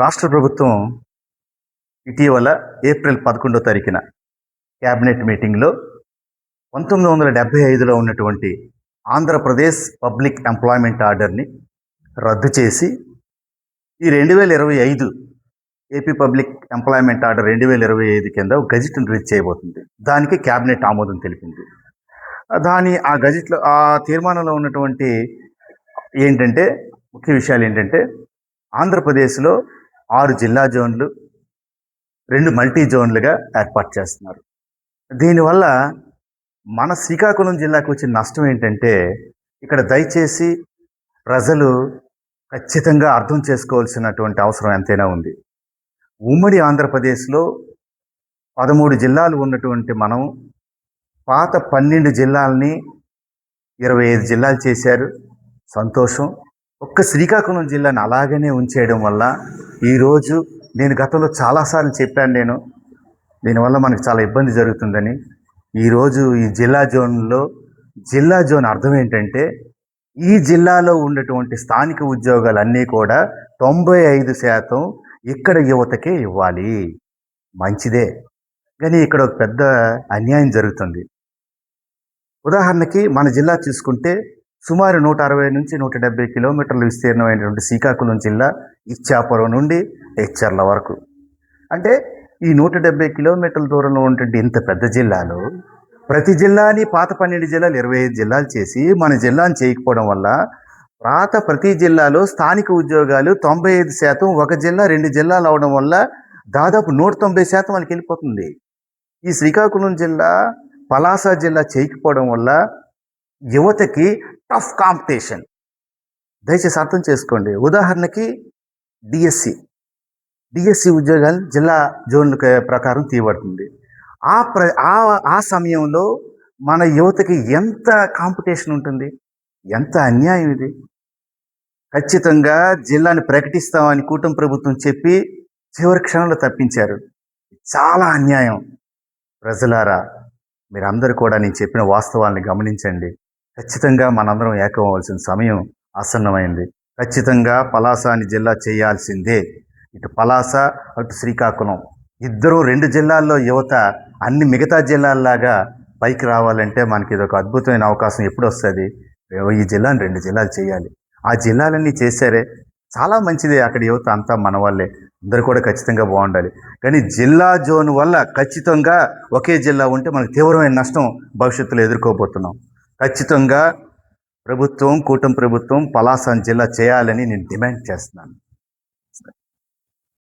రాష్ట్ర ప్రభుత్వం ఇటీవల ఏప్రిల్ 11వ తారీఖున క్యాబినెట్ మీటింగ్లో 1975లో ఉన్నటువంటి ఆంధ్రప్రదేశ్ పబ్లిక్ ఎంప్లాయ్మెంట్ ఆర్డర్ని రద్దు చేసి ఈ 2025 ఏపీ పబ్లిక్ ఎంప్లాయ్మెంట్ ఆర్డర్ 2025 కింద ఒక గజెట్ను రిలీజ్ చేయబోతుంది. దానికి క్యాబినెట్ ఆమోదం తెలిపింది. ఆ గజెట్లో ఆ తీర్మానంలో ఉన్నటువంటి ఏంటంటే ముఖ్య విషయాలు ఏంటంటే ఆంధ్రప్రదేశ్లో 6 జిల్లా జోన్లు 2 మల్టీ జోన్లుగా ఏర్పాటు చేస్తున్నారు. దీనివల్ల మన శ్రీకాకుళం జిల్లాకు వచ్చిన నష్టం ఏంటంటే ఇక్కడ దయచేసి ప్రజలు ఖచ్చితంగా అర్థం చేసుకోవాల్సినటువంటి అవసరం ఎంతైనా ఉంది. ఉమ్మడి ఆంధ్రప్రదేశ్లో 13 జిల్లాలు ఉన్నటువంటి మనం పాత 12 జిల్లాలని 25 జిల్లాలు చేశారు. సంతోషం. ఒక్క శ్రీకాకుళం జిల్లాని అలాగనే ఉంచేయడం వల్ల ఈరోజు నేను గతంలో చాలాసార్లు చెప్పాను, దీనివల్ల మనకు చాలా ఇబ్బంది జరుగుతుందని. ఈరోజు ఈ జిల్లా జోన్ అర్థం ఏంటంటే ఈ జిల్లాలో ఉన్నటువంటి స్థానిక ఉద్యోగాలన్నీ కూడా 95% ఇక్కడ యువతకే ఇవ్వాలి. మంచిదే, కానీ ఇక్కడ ఒక పెద్ద అన్యాయం జరుగుతుంది. ఉదాహరణకి మన జిల్లా చూసుకుంటే సుమారు 160 నుంచి 170 కిలోమీటర్లు విస్తీర్ణమైనటువంటి శ్రీకాకుళం జిల్లా ఇచ్చాపురం నుండి హెచ్చర్ల వరకు. అంటే ఈ 170 కిలోమీటర్ల దూరంలో ఉన్నటువంటి ఇంత పెద్ద జిల్లాలో ప్రతి జిల్లాని పాత 12 జిల్లాలు 25 జిల్లాలు చేసి మన జిల్లాని చేయకపోవడం వల్ల ప్రతి జిల్లాలో స్థానిక ఉద్యోగాలు 95% ఒక జిల్లా 2 జిల్లాలు అవడం వల్ల దాదాపు 190% వాళ్ళకి వెళ్ళిపోతుంది. ఈ శ్రీకాకుళం జిల్లా పలాస జిల్లా చేయకపోవడం వల్ల యువతకి టఫ్ కాంపిటీషన్. దయచేసి అర్థం చేసుకోండి. ఉదాహరణకి డిఎస్సి ఉద్యోగాలు జిల్లా జోన్ల ప్రకారం తీయబడుతుంది. ఆ సమయంలో మన యువతకి ఎంత కాంపిటీషన్ ఉంటుంది, ఎంత అన్యాయం ఇది. ఖచ్చితంగా జిల్లాని ప్రకటిస్తామని కూటమి ప్రభుత్వం చెప్పి చివరి క్షణంలో తప్పించారు. చాలా అన్యాయం. ప్రజలారా, మీరందరూ కూడా నేను చెప్పిన వాస్తవాల్ని గమనించండి. ఖచ్చితంగా మనందరం ఏకమవలసిన సమయం ఆసన్నమైంది. ఖచ్చితంగా పలాసని జిల్లా చేయాల్సిందే. ఇటు పలాస అటు శ్రీకాకుళం ఇద్దరు 2 జిల్లాల్లో యువత అన్ని మిగతా జిల్లాల్లాగా పైకి రావాలంటే మనకి ఇది ఒక అద్భుతమైన అవకాశం. ఎప్పుడు వస్తుంది? ఈ జిల్లాని 2 జిల్లాలు చేయాలి. ఆ జిల్లాలన్నీ చేశారే, చాలా మంచిదే. అక్కడ యువత అంతా మన వాళ్ళే, అందరూ కూడా ఖచ్చితంగా బాగుండాలి. కానీ జిల్లా జోన్ వల్ల ఖచ్చితంగా ఒకే జిల్లా ఉంటే మనకు తీవ్రమైన నష్టం భవిష్యత్తులో ఎదుర్కోబోతున్నాం. ఖచ్చితంగా కూటమి ప్రభుత్వం పలాస జిల్లా చేయాలని నేను డిమాండ్ చేస్తున్నాను.